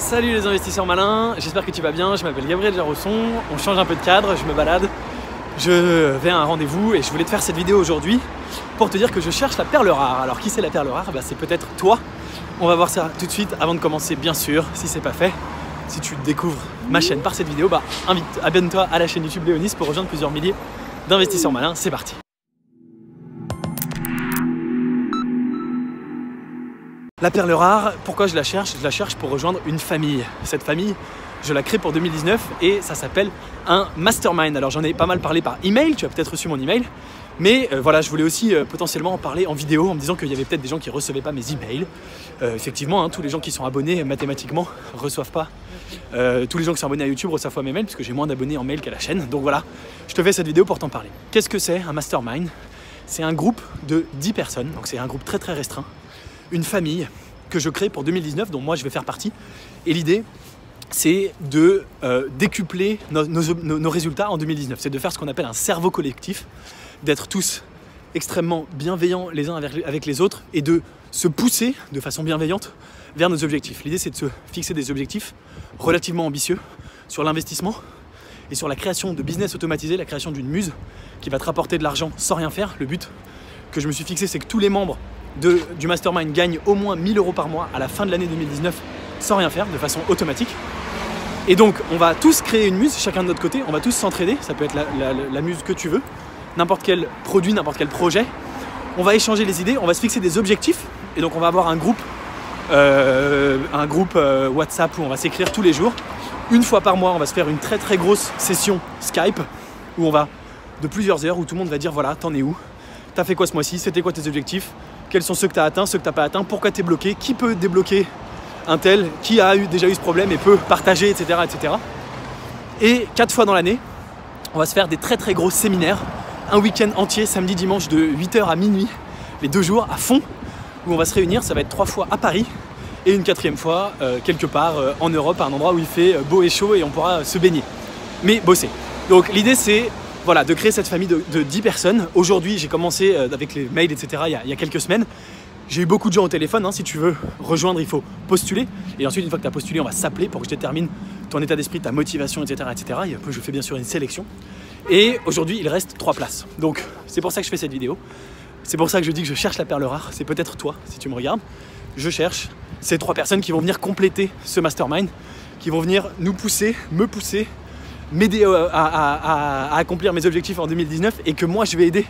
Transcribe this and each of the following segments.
Salut les investisseurs malins, j'espère que tu vas bien, je m'appelle Gabriel Jarosson, on change un peu de cadre, je me balade, je vais à un rendez-vous et je voulais te faire cette vidéo aujourd'hui pour te dire que je cherche la perle rare. Alors qui c'est la perle rare? C'est peut-être toi. On va voir ça tout de suite avant de commencer, bien sûr, si c'est pas fait. Si tu découvres ma chaîne par cette vidéo, abonne-toi à la chaîne YouTube Léonis pour rejoindre plusieurs milliers d'investisseurs malins, c'est parti. La perle rare, pourquoi je la cherche? Je la cherche pour rejoindre une famille. Cette famille, je la crée pour 2019 et ça s'appelle un mastermind. Alors j'en ai pas mal parlé par email, tu as peut-être reçu mon email. Mais voilà, je voulais aussi potentiellement en parler en vidéo en me disant qu'il y avait peut-être des gens qui ne recevaient pas mes emails. Effectivement, tous les gens qui sont abonnés mathématiquement ne reçoivent pas. Tous les gens qui sont abonnés à YouTube reçoivent pas mes mails puisque j'ai moins d'abonnés en mail qu'à la chaîne. Donc voilà, je te fais cette vidéo pour t'en parler. Qu'est-ce que c'est un mastermind? C'est un groupe de 10 personnes, donc c'est un groupe très restreint. Une famille que je crée pour 2019, dont moi je vais faire partie. Et l'idée, c'est de décupler nos résultats en 2019. C'est de faire ce qu'on appelle un cerveau collectif, d'être tous extrêmement bienveillants les uns avec les autres et de se pousser de façon bienveillante vers nos objectifs. L'idée, c'est de se fixer des objectifs relativement ambitieux sur l'investissement et sur la création de business automatisé, la création d'une muse qui va te rapporter de l'argent sans rien faire. Le but que je me suis fixé, c'est que tous les membres du mastermind gagnent au moins 1 000 € par mois à la fin de l'année 2019 sans rien faire, de façon automatique. Et donc on va tous créer une muse, chacun de notre côté, on va tous s'entraider, ça peut être la muse que tu veux, n'importe quel produit, n'importe quel projet. On va échanger les idées, on va se fixer des objectifs et donc on va avoir un groupe WhatsApp où on va s'écrire tous les jours. Une fois par mois, on va se faire une très grosse session Skype où on va de plusieurs heures, où tout le monde va dire voilà, t'en es où? T'as fait quoi ce mois-ci? C'était quoi tes objectifs? Quels sont ceux que tu as atteints, ceux que tu n'as pas atteints? Pourquoi tu es bloqué? Qui peut débloquer un tel? Qui a déjà eu ce problème et peut partager, etc. etc. Et 4 fois dans l'année, on va se faire des très gros séminaires. Un week-end entier, samedi, dimanche, de 8h à minuit, les 2 jours à fond, où on va se réunir. Ça va être 3 fois à Paris et une 4e fois quelque part en Europe, à un endroit où il fait beau et chaud et on pourra se baigner. Mais bosser. Donc l'idée, c'est voilà, de créer cette famille de 10 personnes. Aujourd'hui, j'ai commencé avec les mails, etc. il y a quelques semaines. J'ai eu beaucoup de gens au téléphone. Si tu veux rejoindre, il faut postuler. Et ensuite, une fois que tu as postulé, on va s'appeler pour que je détermine ton état d'esprit, ta motivation, etc. etc. Et après, je fais bien sûr une sélection. Et aujourd'hui, il reste 3 places. Donc, c'est pour ça que je fais cette vidéo. C'est pour ça que je dis que je cherche la perle rare. C'est peut-être toi, si tu me regardes. Je cherche ces 3 personnes qui vont venir compléter ce mastermind, qui vont venir nous pousser, me pousser, m'aider à accomplir mes objectifs en 2019 et que moi je vais aider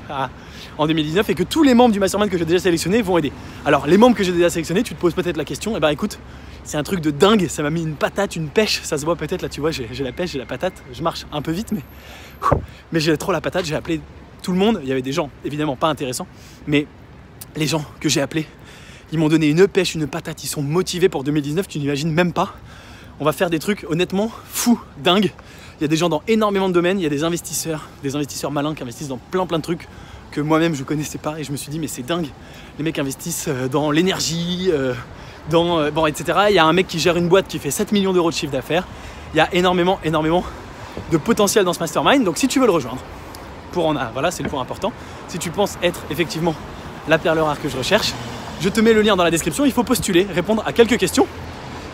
en 2019 et que tous les membres du mastermind que j'ai déjà sélectionné vont aider. Alors les membres que j'ai déjà sélectionnés, tu te poses peut-être la question, écoute, c'est un truc de dingue, ça m'a mis une patate, une pêche, ça se voit peut-être là, tu vois, j'ai la pêche, j'ai la patate, je marche un peu vite mais j'ai trop la patate, j'ai appelé tout le monde, il y avait des gens évidemment pas intéressants, mais les gens que j'ai appelés, ils m'ont donné une pêche, une patate, ils sont motivés pour 2019, tu n'imagines même pas. On va faire des trucs honnêtement fous, dingues. Il y a des gens dans énormément de domaines, il y a des investisseurs malins qui investissent dans plein de trucs que moi-même je connaissais pas et je me suis dit mais c'est dingue. Les mecs investissent dans l'énergie, etc. Il y a un mec qui gère une boîte qui fait 7 millions € de chiffre d'affaires. Il y a énormément de potentiel dans ce mastermind. Donc si tu veux le rejoindre, voilà, c'est le point important. Si tu penses être effectivement la perle rare que je recherche, je te mets le lien dans la description. Il faut postuler, répondre à quelques questions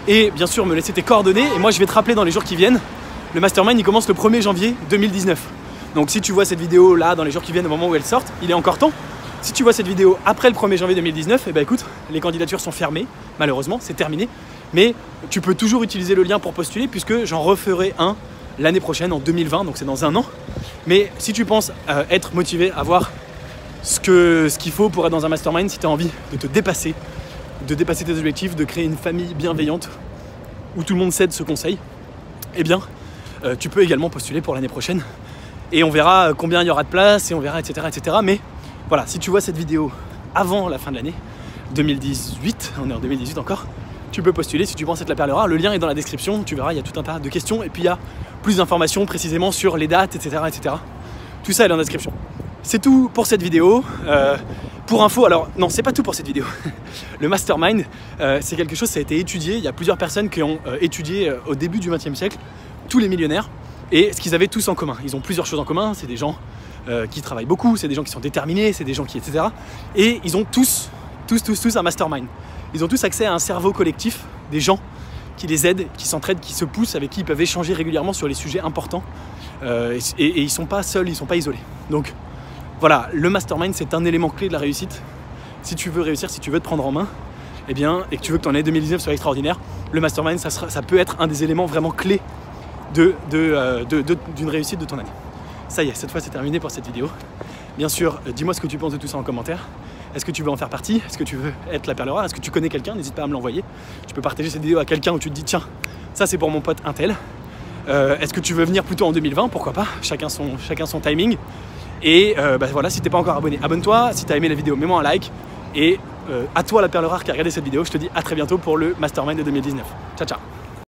et bien sûr me laisser tes coordonnées et moi je vais te rappeler dans les jours qui viennent. Le mastermind il commence le 1er janvier 2019. Donc si tu vois cette vidéo là dans les jours qui viennent au moment où elle sort, il est encore temps. Si tu vois cette vidéo après le 1er janvier 2019, écoute, les candidatures sont fermées, malheureusement, c'est terminé. Mais tu peux toujours utiliser le lien pour postuler puisque j'en referai un l'année prochaine en 2020, donc c'est dans 1 an. Mais si tu penses être motivé à voir ce qu'il faut pour être dans un mastermind, si tu as envie de te dépasser, de dépasser tes objectifs, de créer une famille bienveillante où tout le monde s'aide, se conseille, eh bien, tu peux également postuler pour l'année prochaine et on verra combien il y aura de place et on verra etc. Mais voilà, si tu vois cette vidéo avant la fin de l'année 2018, on est en 2018 encore, tu peux postuler si tu penses être la perle rare. Le lien est dans la description, tu verras, il y a tout un tas de questions et puis il y a plus d'informations précisément sur les dates, etc. Tout ça est dans la description. C'est tout pour cette vidéo. Pour info, alors non, c'est pas tout pour cette vidéo. Le mastermind, c'est quelque chose, ça a été étudié. Il y a plusieurs personnes qui ont étudié au début du XXe siècle tous les millionnaires et ce qu'ils avaient tous en commun. Ils ont plusieurs choses en commun. C'est des gens qui travaillent beaucoup, c'est des gens qui sont déterminés, c'est des gens qui etc. Et ils ont tous un mastermind. Ils ont tous accès à un cerveau collectif, des gens qui les aident, qui s'entraident, qui se poussent, avec qui ils peuvent échanger régulièrement sur les sujets importants. Et ils sont pas seuls, ils sont pas isolés. Donc voilà, le mastermind, c'est un élément clé de la réussite. Si tu veux réussir, si tu veux te prendre en main, et que tu veux que ton année 2019 soit extraordinaire, le mastermind, ça peut être un des éléments vraiment clés d'une réussite de ton année. Ça y est, cette fois c'est terminé pour cette vidéo. Bien sûr, dis-moi ce que tu penses de tout ça en commentaire. Est-ce que tu veux en faire partie? Est-ce que tu veux être la perle rare? Est-ce que tu connais quelqu'un? N'hésite pas à me l'envoyer. Tu peux partager cette vidéo à quelqu'un où tu te dis tiens, ça c'est pour mon pote Intel. Est-ce que tu veux venir plutôt en 2020? Pourquoi pas? Chacun son timing. Et voilà, si t'es pas encore abonné, abonne-toi. Si t'as aimé la vidéo, mets-moi un like. Et à toi la perle rare qui a regardé cette vidéo, je te dis à très bientôt pour le Mastermind de 2019. Ciao ciao.